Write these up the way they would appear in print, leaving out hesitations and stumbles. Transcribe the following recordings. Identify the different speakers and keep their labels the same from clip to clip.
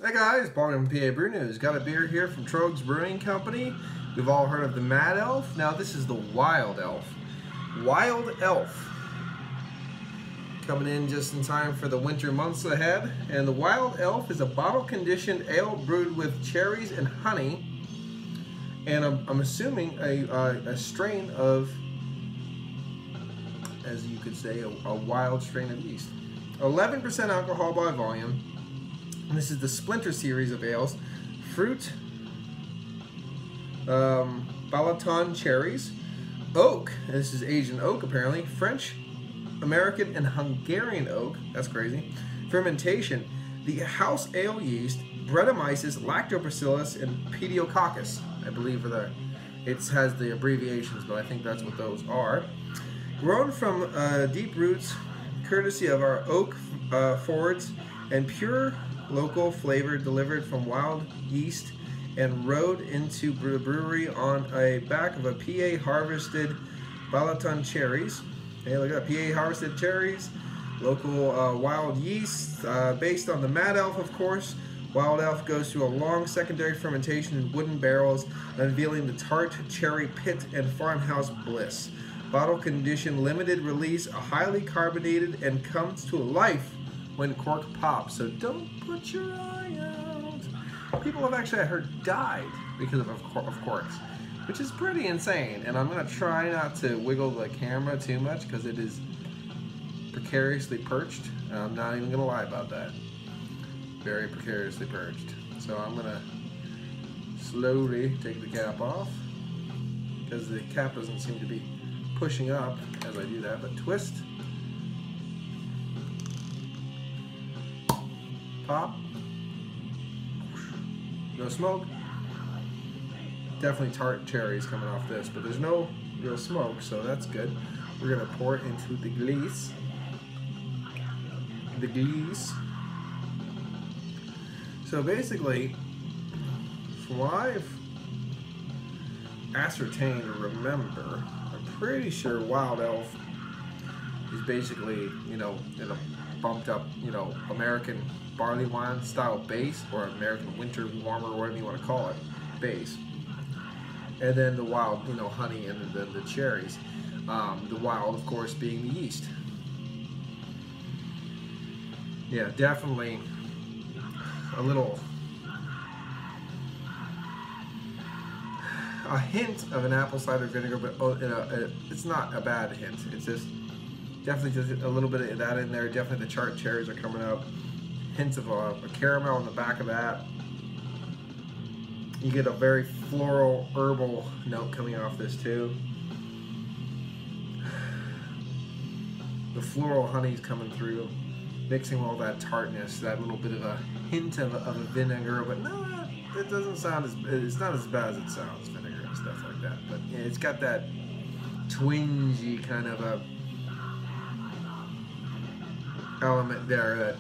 Speaker 1: Hey guys, Paul from PABrewNews. Got a beer here from Troegs Brewing Company. We've all heard of the Mad Elf. Now this is the Wild Elf. Wild Elf. Coming in just in time for the winter months ahead. And the Wild Elf is a bottle-conditioned ale brewed with cherries and honey. And I'm assuming a strain of, as you could say, a wild strain of yeast. 11% alcohol by volume. And this is the Splinter series of ales. Fruit, Balaton cherries, oak, and this is Asian oak apparently, French, American, and Hungarian oak, that's crazy. Fermentation, the house ale yeast, Brettanomyces, Lactobacillus, and Pediococcus, I believe it has the abbreviations, but I think that's what those are. Grown from deep roots, courtesy of our oak forwards, and pure local flavor delivered from wild yeast and rode into the brewery on a back of a PA harvested Balaton cherries. Hey, look at that, PA harvested cherries, local wild yeast, based on the Mad Elf, of course. Wild Elf goes through a long secondary fermentation in wooden barrels, unveiling the tart cherry pit and farmhouse bliss. Bottle condition, limited release, highly carbonated, and comes to life when cork pops, so don't put your eye out. People have actually, I heard, died because of corks, which is pretty insane. And I'm gonna try not to wiggle the camera too much because it is precariously perched. And I'm not even gonna lie about that. Very precariously perched. So I'm gonna slowly take the cap off because the cap doesn't seem to be pushing up as I do that, but twist. Pop. No smoke. Definitely tart cherries coming off this, but there's no real smoke, so that's good. We're gonna pour it into the glass. The glass. So basically, from what I've ascertained or remember, I'm pretty sure Wild Elf is basically, you know, in a bumped up, you know, American barley wine style base, or American winter warmer, or whatever you want to call it, base. And then the wild, you know, honey, and then the cherries. The wild, of course, being the yeast. Yeah, definitely a hint of an apple cider vinegar, but it's not a bad hint. It's just definitely just a little bit of that in there. Definitely the tart cherries are coming up. Hints of a caramel on the back of that. You get a very floral, herbal note coming off this too. The floral honey's coming through, mixing all that tartness, that little bit of a hint of a vinegar, but no, it doesn't sound it's not as bad as it sounds, vinegar and stuff like that. But yeah, it's got that twingy kind of a element there that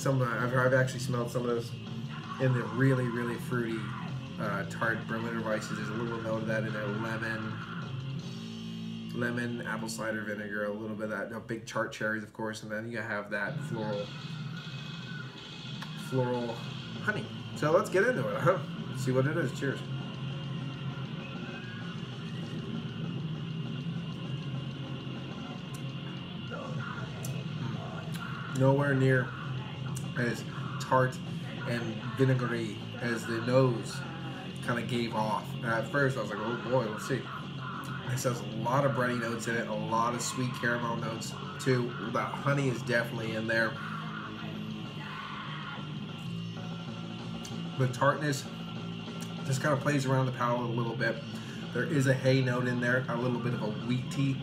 Speaker 1: I've actually smelled some of those in the really, really fruity tart Brettanomyces. There's a little note of that in there. Lemon, apple cider vinegar, a little bit of that, big tart cherries, of course, and then you have that floral honey. So let's get into it, huh? See what it is. Cheers. Nowhere near as tart and vinegary as the nose kind of gave off. At first I was like, oh boy, let's see. This has a lot of bready notes in it, a lot of sweet caramel notes too. That honey is definitely in there. The tartness just kind of plays around the palate a little bit. There is a hay note in there, a little bit of a wheaty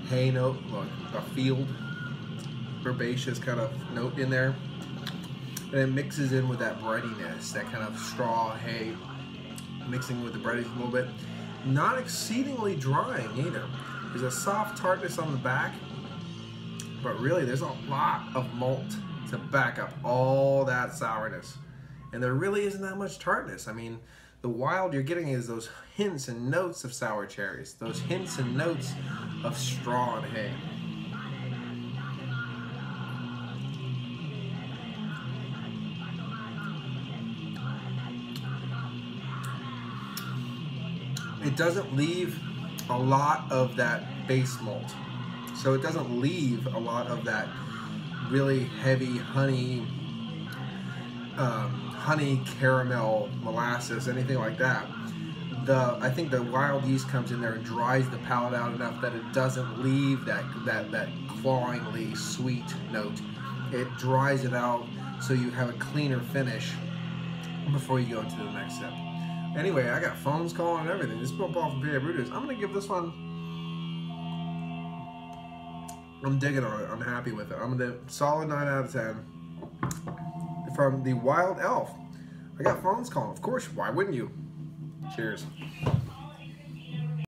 Speaker 1: hay note, like a field herbaceous kind of note in there, and it mixes in with that breadiness, that kind of straw hay mixing with the breadiness a little bit. Not exceedingly drying either. There's a soft tartness on the back, but really there's a lot of malt to back up all that sourness, and there really isn't that much tartness. I mean, the wild you're getting is those hints and notes of sour cherries, those hints and notes of straw and hay. it doesn't leave a lot of that base malt. So it doesn't leave a lot of that really heavy honey, honey caramel molasses, anything like that. I think the wild yeast comes in there and dries the palate out enough that it doesn't leave that clawingly sweet note. It dries it out so you have a cleaner finish before you go into the next step. Anyway, I got phones calling and everything. This is Bill Paul from PABrewNews. I'm going to give this one, I'm digging on it. I'm happy with it. I'm going to solid 9 out of 10 from the Wild Elf. I got phones calling. Of course, why wouldn't you? Cheers.